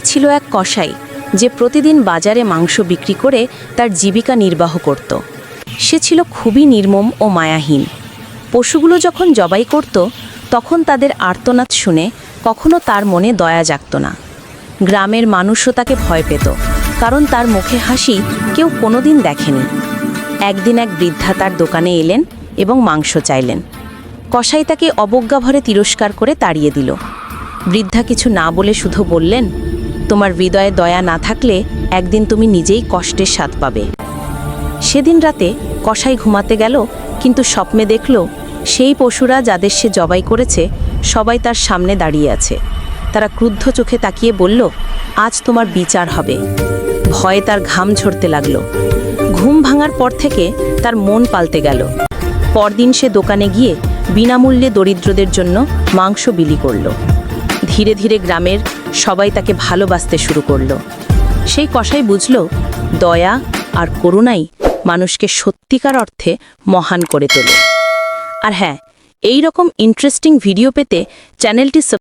ছিল এক কসাই যে প্রতিদিন বাজারে মাংস বিক্রি করে তার জীবিকা নির্বাহ করত। সে ছিল খুবই নির্মম ও মায়াহীন। পশুগুলো যখন জবাই করত তখন তাদের আর্তনাদ শুনে কখনো তার মনে দয়া জাগত না। গ্রামের মানুষও তাকে ভয় পেত, কারণ তার মুখে হাসি কেউ কোনোদিন দেখেনি। একদিন এক বৃদ্ধা তার দোকানে এলেন এবং মাংস চাইলেন। কসাই তাকে অবজ্ঞাভরে তিরস্কার করে তাড়িয়ে দিল। বৃদ্ধা কিছু না বলে শুধু বললেন, তোমার হৃদয়ে দয়া না থাকলে একদিন তুমি নিজেই কষ্টের স্বাদ পাবে। সেদিন রাতে কসাই ঘুমাতে গেল, কিন্তু স্বপ্নে দেখল সেই পশুরা যাদের সে জবাই করেছে সবাই তার সামনে দাঁড়িয়ে আছে। তারা ক্রুদ্ধ চোখে তাকিয়ে বলল, আজ তোমার বিচার হবে। ভয়ে তার ঘাম ঝরতে লাগলো। ঘুম ভাঙার পর থেকে তার মন পাল্টে গেল। পরদিন সে দোকানে গিয়ে বিনামূল্যে দরিদ্রদের জন্য মাংস বিলি করল। ধীরে ধীরে গ্রামের সবাই তাকে ভালোবাসতে শুরু করলো। সেই কসাই বুঝল, দয়া আর করুণাই মানুষকে সত্যিকার অর্থে মহান করে তোলে। আর হ্যাঁ, এই রকম ইন্টারেস্টিং ভিডিও পেতে চ্যানেলটি